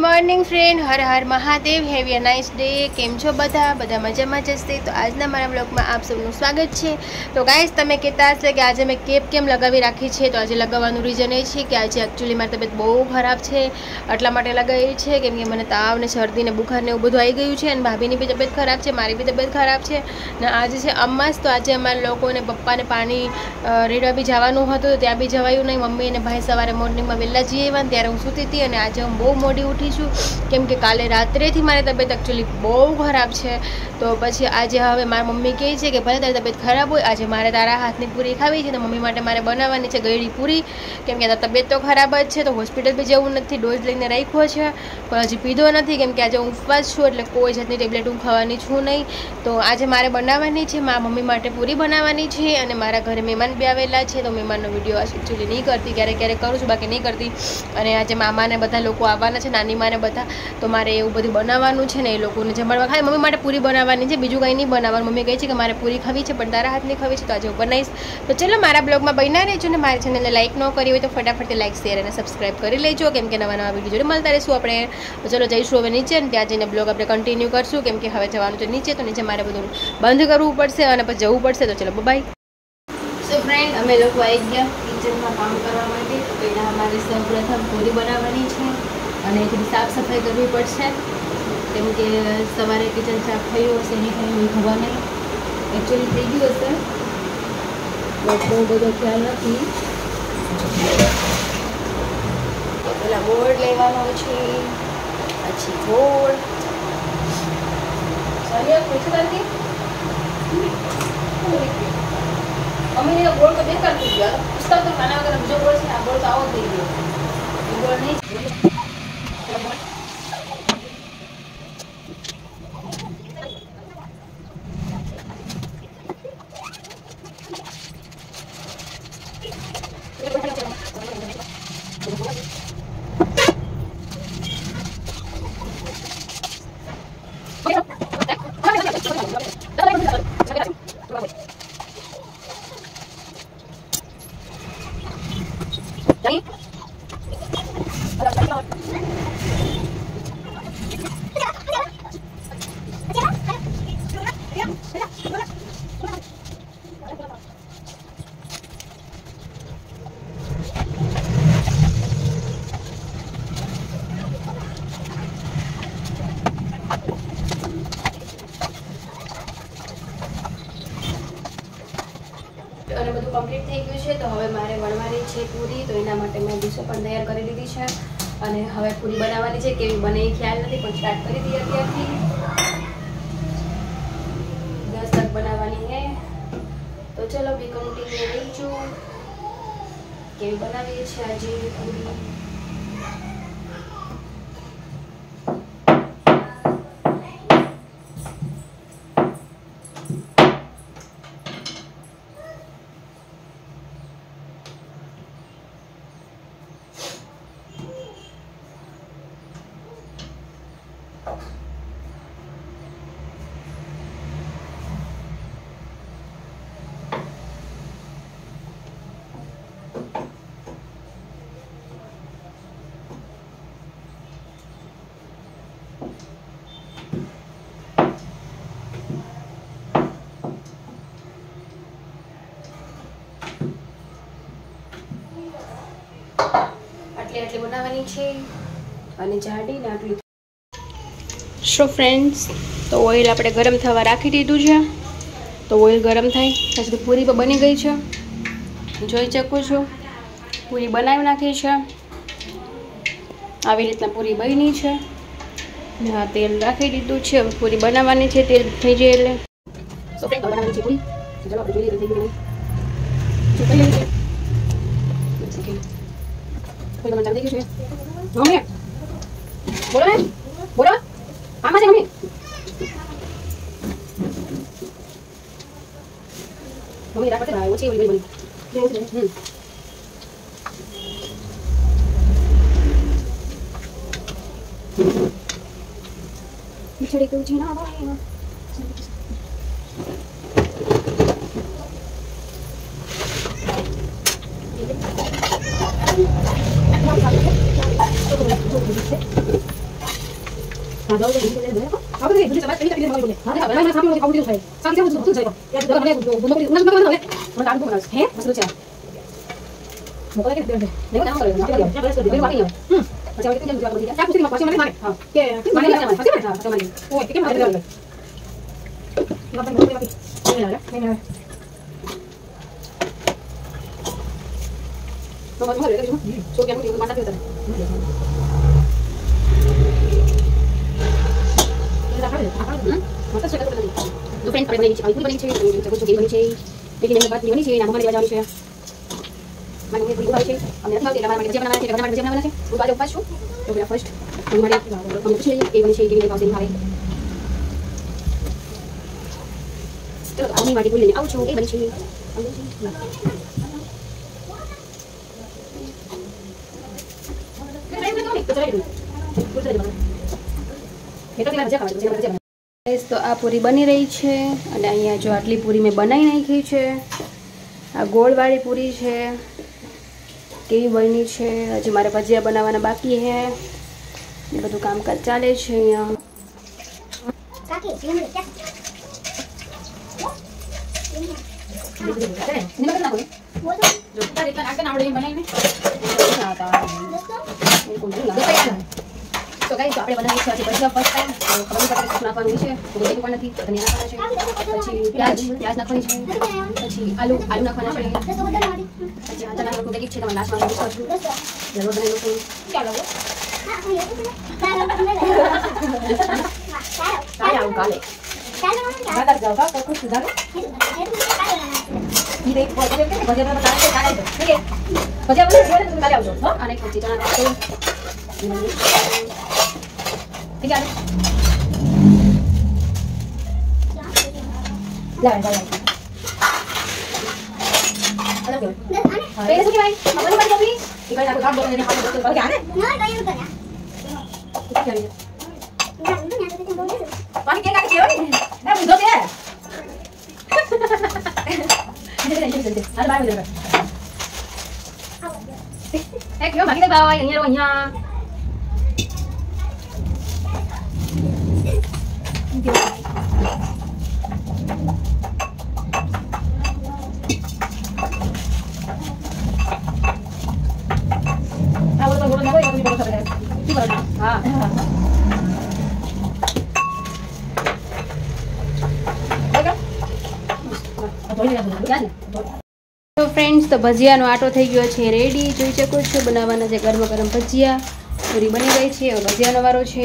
Morning friend, Har Har Mahadev, have a nice day. કેમ છો બધા મજામાં જ હશે? તો આજના મારા બ્લોગમાં આપ સૌનું સ્વાગત છે. તો ગાઈસ, તમે કહેતા હશે કે આજે મેં કેપ કેમ લગાવી રાખી છે. તો આજે લગાવવાનું રીઝન એ છે કે આજે એકચ્યુઅલી મારી તબિયત બહુ ખરાબ છે, એટલા માટે લગાવી છે. કેમ કે મને તાવ ને શરદી ને બુખાર ને એવું બધું આવી ગયું છે, અને ભાભીની બી તબિયત ખરાબ છે, મારી બી તબિયત ખરાબ છે. ને આજે છે અમાસ, તો આજે અમારા લોકોને પપ્પાને પાણી રેડવા બી જવાનું હતું, તો ત્યાં બી જવાયું નહીં. મમ્મી અને ભાઈ સવારે મોર્નિંગમાં વહેલા જઈ આવ્યા, ત્યારે હું સૂતી હતી. અને આજે હું બહુ મોડી ઉઠી છું, કેમ કે કાલે રાત્રેથી મારી તબિયત એકચ્યુઅલી બહુ ખરાબ છે. તો પછી આજે હવે મારી મમ્મી કહે છે કે ભલે તારી તબિયત ખરાબ હોય, આજે મારે તારા હાથની પૂરી ખાવી છે. તો મમ્મી માટે મારે બનાવવાની છે ગળી પૂરી, કેમ કે તબિયત તો ખરાબ જ છે. તો હોસ્પિટલ બી જવું નથી, ડોઝ લઈને રાખ્યો છે, પણ હજી પીધો નથી, કેમ કે આજે હું ઉપવાસ છું, એટલે કોઈ જાતની ટેબ્લેટ હું ખાવાની છું નહીં. તો આજે મારે બનાવવાની છે, મારા મમ્મી માટે પૂરી બનાવવાની છે. અને મારા ઘરે મહેમાન બી આવેલા છે, તો મહેમાનનો વિડીયો એકચ્યુઅલી નહીં કરતી, ક્યારેક કરું છું, બાકી નહીં કરતી. અને આજે મામાને બધા લોકો આવવાના છે, નાની માને બધા, તો મારે એવું બધું બનાવવાનું છે ને એ લોકોને જમાડવા. ખાલી મમ્મી માટે પૂરી બનાવવાની છે, બીજું કંઈ નહીં બનાવવાનું. મમ્મી કહે છે કે મારે પૂરી ખાવી છે, પણ તારા હાથની ખાવી છે, તો આજે હું બનાવીશ. તો ચલો મારા બ્લોગમાં બન્યા રહેજો, ને મારી ચેનલને લાઇક ન કરી હોય તો ફટાફટ લાઇક, શેર અને સબસ્ક્રાઈબ કરી લેજો, કેમ કે નવા વિડીયો જોડે મળતા રહીશું આપણે. તો ચલો જઈશું હવે નીચે, અને ત્યાં જઈને બ્લોગ આપણે કન્ટિન્યુ કરશું, કેમ કે હવે જવાનું છે નીચે. તો નીચે મારે બધું બંધ કરવું પડશે અને પછી જવું પડશે. તો ચલો બાય. સો ફ્રેન્ડ, અમે લોકો આવી ગયા કિચનમાં કામ કરવા માટે. તો પહેલાં અમારે સૌપ્રથમ પૂરી બનાવવાની છે, અને થોડી સાફ સફાઈ કરવી પડશે, કેમ કે સવારે કિચન સાફ થયું હશે નહીં થયું એ ખબર નહીં. એકચ્યુઅલી થઈ ગયું હશે, બટ બહુ બધો ખ્યાલ નથી. પેલા બોર્ડ લેવાનો છે, પછી બોર્ડ અમે બોર્ડ તો બેકાર થઈ ગયા. પુસ્તક તો ખાના વગર બીજો બોર્ડ છે, આ બોર્ડ તો આવો થઈ ગયો. એ બોર્ડ નહીં. અને બધું કમ્પ્લીટ થઈ ગયું છે. તો હવે મારે વણવાની છે પૂરી, તો એના માટે મેં ડીશો પણ તૈયાર કરી દીધી છે, અને હવે પૂરી બનાવવાની છે. કેવી બને એ ખ્યાલ નથી, પણ સ્ટાર્ટ કરી દઈએ અત્યારથી. 10 તક બનાવવાની છે, તો ચલો બી કન્ટિન્યુ રહીજો. કેવી બનાવીએ છીએ આજે પૂરી. આટલી બનાવવાની છે, અને જાડી ને આટલી. સો ફ્રેન્ડ્સ, તો ઓઇલ આપણે ગરમ થવા રાખી દીધું છે. તો ઓઇલ ગરમ થાય ત્યાં સુધી પૂરી પણ બની ગઈ છે, જોઈ શકો છો. પૂરી બનાવી નાખી છે, આવી રીતના પૂરી બની છે. હા, તેલ રાખી દીધું છે, હવે પૂરી બનાવવાની છે. તેલ થઈ જાય એટલે સો ફ્રેન્ડ બનાવવાની છે પૂરી. ચલો આપણે જોઈએ થઈ ગઈ. કોઈ તમને ચાલી ગયું છે? મમ્મી બોલો ને, બોલો. આમાં છે મમ્મી. મમ્મી રાખો છે ને, ઓછી ઓલી બની. બિચારી કેવું છે ના ભાઈ. હા દોડ દે આપણે ભૂલી સમાજ કરી કરી બોલે હા હા મને સામે આઉટ થાય સામે હું બધું જાય યાર તો મને બોલો મને કામ બનાવ હે મસલો છે મોકલે કે દે ને ના કરે ના કરે બસ કરી દે વાકી अच्छा वाले तुम जवाब दिया क्या पूछने में पास में मारे हां के मारे मारे पास में हां मारे ओ ठीक है मारे ना अपन बोल बाकी नहीं आ रहा नहीं तो बात मारे देखो सो क्या मुझे मारना पड़ता है ये रखा है मतलब से कर दो दो फ्रेंड पर बनी चाहिए पूरी बनी चाहिए कुछ गेम बनी चाहिए लेकिन ये बात नहीं बनी चाहिए नाम हमारे दिया जानी चाहिए मैंने पूरी बुलाई चाहिए हमने रखा है हमारे बच्चे बनाना चाहिए हमारे बच्चे बनाना चाहिए वो बाजू फर्स्ट तो मेरा फर्स्ट हमारे हम कुछ नहीं एक बनी चाहिए कि पास नहीं हारे चलो आदमी माटी बोल लेने आओ छो एक बनी चाहिए તો આ પૂરી બની રહી છે અને અહીંયા જો આટલી પૂરી મેં બનાવી નાખી છે આ ગોળવાળી પૂરી છે કેવી બની છે હજી મારે ભજીયા બનાવવાના બાકી છે એ બધું કામકાજ ચાલે છે અહીંયા तो गाइस तो આપણે બનાવી છે ભજીયા ફર્સ્ટ ટાઈમ ખબર પડે કે નાખવાનું છે તો બધું પણ નથી ધનિયા નાખવાના છે પછી પ્યાજ નાખવાની છે પછી આલુ નાખવાના છે પછી આ ચણા લોટ દેખી છે તમે લાસ્ટમાં મિક્સ કરજો જરૂર બનાવી લો ચાલો કાલે બાદ જાઓ તો કુછ સુધારો ये देख भजिया में काले काले दो ठीक है भजिया बने बोले तुम काले आओ हां आने को चीज ना तो ठीक है ला अलग हो पहले से भाई अपन बात कर ली ये भाई आपको काम बोलने ने हाथ बोल के आने ना तो ये करना क्या है पानी क्या काट के हो ए बुझो के अरे बाहर इधर ए क्यों भागी दे बाबा यहीं रहो यहां हां वो तो बोलो ना ये बोलो सब है ठीक है हां તો ફ્રેન્ડ્સ તો ભજીયાનો આટો થઈ ગયો છે રેડી જોઈ શકો છો બનાવવાના છે ગરમ ગરમ ભજીયા પૂરી બની ગઈ છે હવે ભજીયાનો વારો છે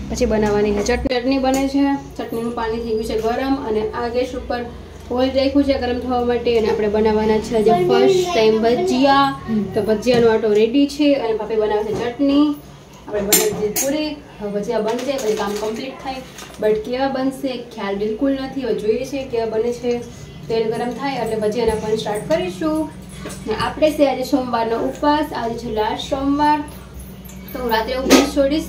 પછી બનાવવાની છે ચટણી બને છે ચટણીનું પાણી થઈ ગયું છે ગરમ અને આ ગેસ ઉપર ઓઇલ રાખ્યું છે ગરમ થવા માટે અને આપણે બનાવવાના છે આજે ફર્સ્ટ ટાઈમ ભજીયા તો ભજીયાનો આટો રેડી છે અને ભાભી બનાવે છે ચટણી આપણે બનાવી દીધી પૂરી હવે ભજીયા બનશે પછી કામ કમ્પ્લીટ થાય બટ કેવા બનશે ખ્યાલ બિલકુલ નથી હવે જોઈએ છે કેવા બને છે તેલ ગરમ થાય એટલે ભજીયા નાખવાનું સ્ટાર્ટ કરીશું ને આપણે છે આજે સોમવારનો ઉપવાસ આજે છે લાસ્ટ સોમવાર તો હું રાત્રે ઉપવાસ છોડીશ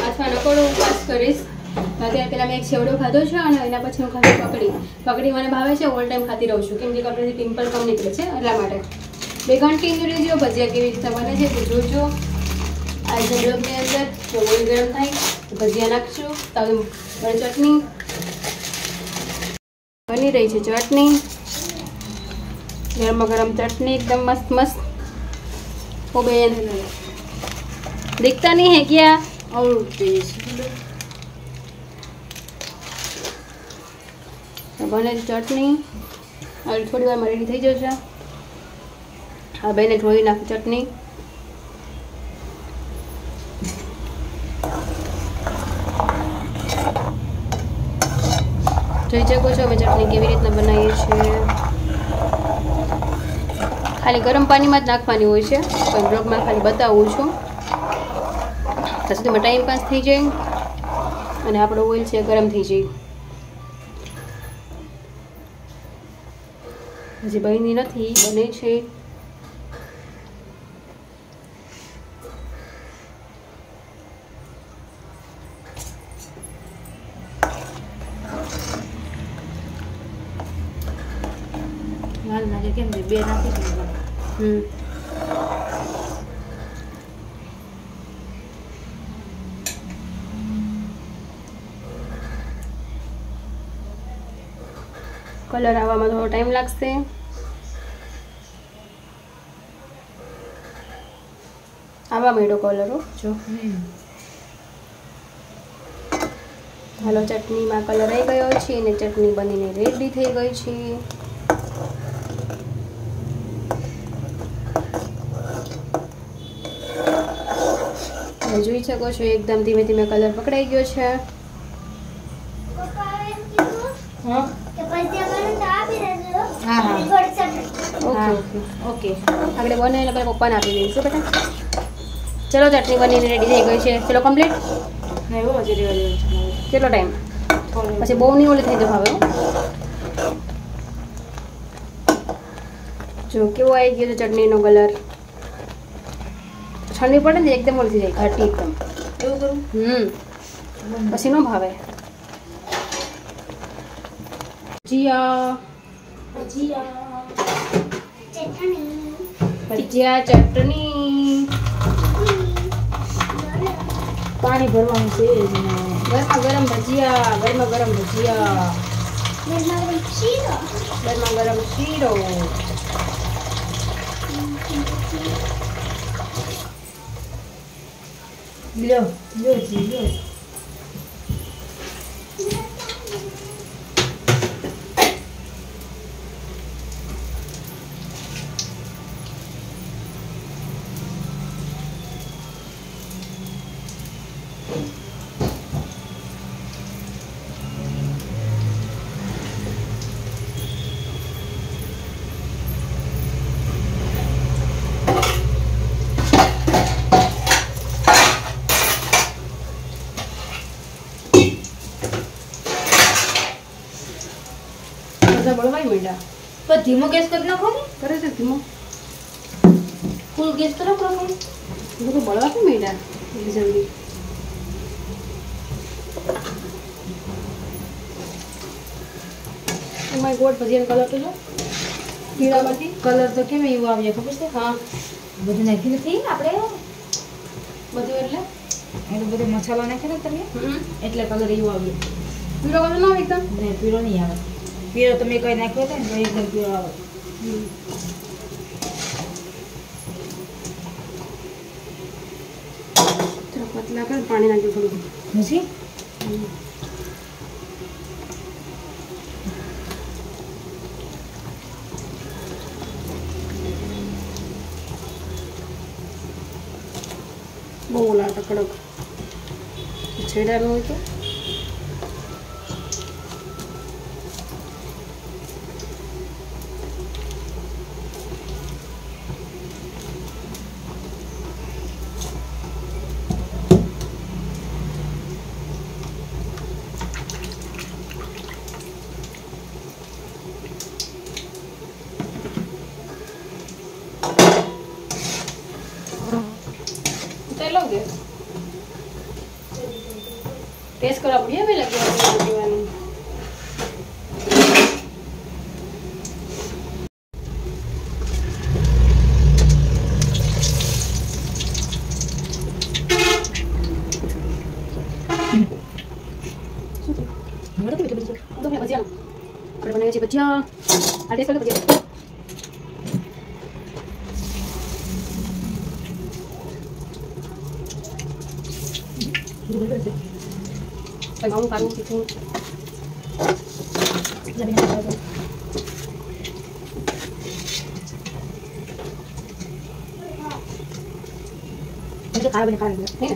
અથવા નકોડો ઉપવાસ કરીશ અત્યારે પહેલાં મેં એક છેવડો ખાધો છે અને એના પછી હું ખાધી પકડી મને ભાવે છે ઓલ ટાઈમ ખાતી રહું છું કેમ કે કપડેથી પિમ્પલ કમ નીકળે છે એટલા માટે બે કન્ટિન્યુ રહેજો ભજીયા કેવી રીતે બને છે તે જોજો આજે બ્લોગની અંદર જો ઓઇલ ગરમ થાય તો ભજીયા નાખશું તો ચટણી बनी रही है चटनी गरम गरम चटनी एकदम मस्त मस्त ओ बेन दिखता नहीं है क्या और बने चटनी और थोड़ी वार रेडी थी जशे हाँ बेने धोई नाखी चटनी જોઈ શકો છો અમે ચટણી કેવી રીતના બનાવીએ છીએ ખાલી ગરમ પાણીમાં જ નાખવાની હોય છે પણ બ્લોગમાં ખાલી બતાવું છું તો સુધીમાં ટાઈમ પાસ થઈ જાય અને આપણો ઓઇલ છે ગરમ થઈ જાય હજી બની નથી બને છે કેમ બે નાખી કલર આવવામાં થોડો ટાઈમ લાગશે. આવા મેળો કલર જો. હાલો ચટણીમાં કલર આવી ગયો છે અને ચટણી બનીને રેડી થઈ ગઈ છે. જોઈ શકો છો એકદમ ધીમે ધીમે કલર પકડાઈ ગયો છે. ઓકે આપણે બનાવીને પહેલાં પપ્પાને આપી દઈશું બેટા. ચલો ચટણી બનીને રેડી થઈ ગઈ છે. ચલો કમ્પ્લીટ. કેટલો ટાઈમ પછી બહુ નહીં ઓલી થઈ જશે હવે. જો કેવો આવી ગયો છે ચટણીનો કલર. ઠંડી પડે ને એકદમ ઓલી થઈ જાય ઘાટી એકદમ. એવું કરું? પછી ન ભાવે. ભજીયા ચટણી પાણી ભરવાનું છે. ગરમા ગરમ ભજીયા. ગરમા ગરમ ભજીયા. ગરમા ગરમ શીરો. લ્યો લ્યો જી લ્યો. બળવાઈ માંડ્યા પણ ધીમો ગેસ કરી નાખો ને. કરે છે ધીમો. ફૂલ ગેસ તો રાખો. બધું બળવા કેમ માંડ્યા એટલી જલ્દી. એમાં ગોળ ભજીયાનો કલર તો જો પીળામાંથી કલર તો કેમ એવું આવી ખબર છે? હા બધું નાખ્યું નથી આપણે. બધું એટલે બધો મસાલો નાખ્યો ને તમે એટલે કલર એવું આવ્યું. પીળો કલર ન આવે એકદમ. ને પીળો નહીં આવે. પીળો તમે કઈ નાખ્યો હતો ને તો એકદમ પીળો આવે. પતલા કર પાણી નાખ્યું થોડું. નથી બહુ લાટા કડક છેડાનું હોય તો टेस्ट करा बढ़िया भी लगे पीवानी. भजिया बनाए भजिया टेस्ट कर भजिया. Phải ngon phải ngon thịt. Cái cá bên này nè.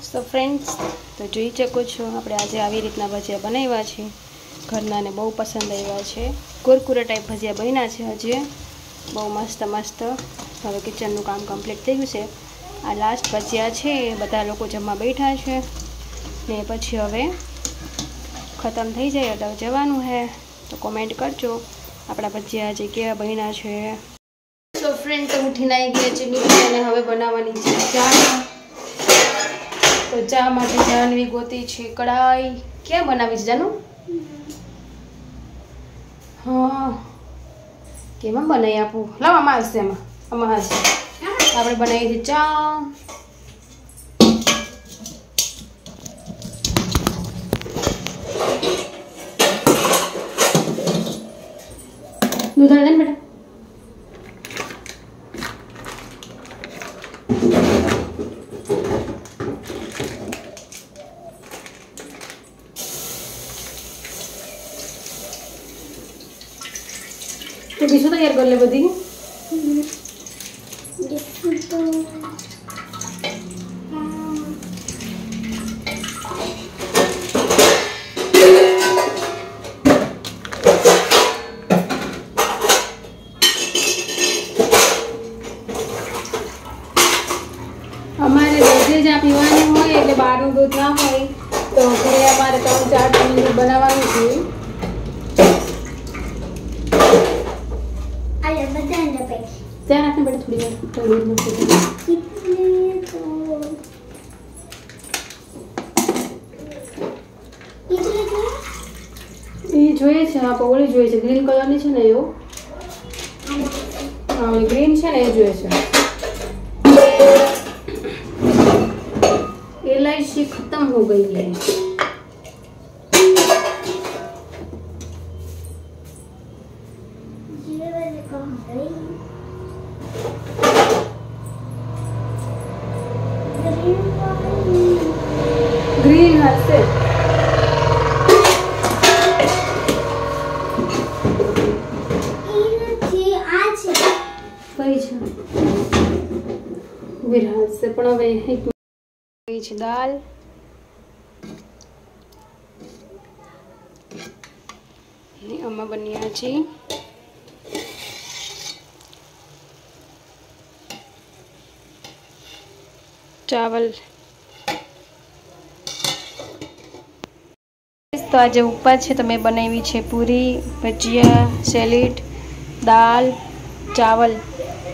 So friends, તો જોઈ શકો છો આપણે આજે આવી રીતના ભજીયા બનાવ્યા છે. ઘરનાને બહુ પસંદ આવ્યા છે. કુરકુરા ટાઈપ ભજીયા બન્યા છે હજી બહુ મસ્ત મસ્ત. હવે કિચનનું કામ કમ્પ્લીટ થઈ ગયું છે. આ લાસ્ટ ભજીયા છે. બધા લોકો જમવા બેઠા છે ને પછી હવે ખતમ થઈ જાય એટલે જવાનું છે. તો કોમેન્ટ કરજો આપણા ભજીયા જે કેવા બન્યા છે. So friends, તો ઉઠીને આવી ગયા છે અને હવે બનાવવાની છે ચા. તો ચા માટે જાનવી ગોતી છે કડાઈ. ક્યાં બનાવી છે જાનુ? હા કેમાં બનાવી આપું? લાવ આમાં હશે, આમાં હશે. આપણે બનાવી છે ચા. દૂધ આવે ને બેટા? तो बीसो तैयार कर ले बदी हमारे रोजे ज्यादा पीवानी होय એટલે બહારનું દૂધ ના હોય તો ઘરે અમારે 3-4 ટાઈમ દૂધ બનાવવાનું છે. ત્યાં રાખને બેટા થોડી વાર તો દૂધ નાખી દે. એ જોઈએ છે આ પૌળી જોઈએ છે ગ્રીન કલરની છે ને એવો. હા ગ્રીન છે ને એ જોઈએ છે. एलआईसी खत्म हो गई है. ग्रीन हसे विराट से पण હવે એક છે દાલ ને આમાં બન્યા છે ચાવલ. તો આજે ઉપવાસ છે તો મેં બનાવી છે પૂરી, ભજીયા, સેલેડ, દાલ, ચાવલ.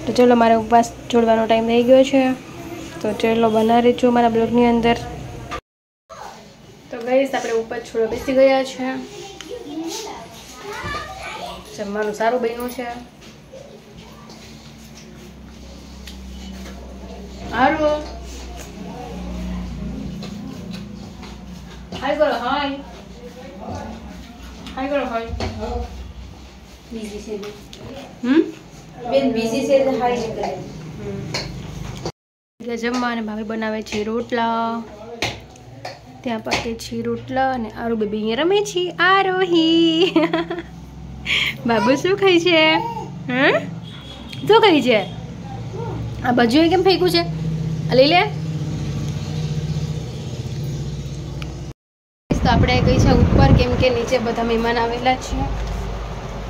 તો ચલો મારે ઉપવાસ છોડવાનો ટાઈમ થઈ ગયો છે તો ચલો બના રહેજો મારા બ્લોગની અંદર. તો ગાઈસ આપણે ઉપવાસ છોડવા બેસી ગયા છે. જમવાનું સારું બન્યું છે. હાલો હાય કરો હાય હાય કરો હાય. બીજી છે બેન બીજી છે તો હાય નીકળે. એટલે જમવા અને ભાભી બનાવે છે રોટલા. ત્યાં પાકે છે રોટલા અને આરુ બેબી અહીંયા રમે છે. આરોહી બાબુ શું ખાય છે? શું ખાય છે? આ બાજુ કેમ ફેંકું છે? આ લઈ લે. તો આપણે ગઈ છે ઉપર કેમ કે નીચે બધા મહેમાન આવેલા છે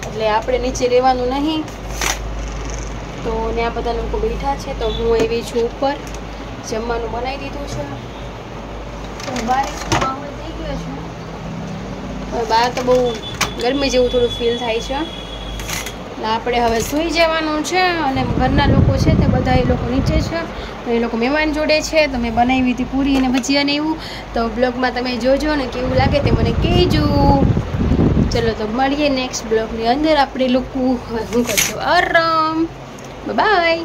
એટલે આપણે નીચે રહેવાનું નહીં. તો ત્યાં બધા લોકો બેઠા છે તો હું આવી છું ઉપર. જમવાનું બનાવી દીધું છે તો બહાર માહોલ થઈ ગયો છે. હવે બહાર તો બહુ ગરમી જેવું થોડું ફીલ થાય છે એટલે આપણે હવે સૂઈ જવાનું છે. અને ઘરના લોકો છે તે બધા એ લોકો નીચે છે તો એ લોકો મહેમાન જોડે છે. તો મેં બનાવી હતી પૂરી અને ભજીયા ને એવું. તો બ્લોગમાં તમે જોજો ને કેવું લાગે તે મને કહેજો. ચલો તો મળીએ નેક્સ્ટ બ્લોગની અંદર. આપણે લોકો શું કરશું આરામ. બાય.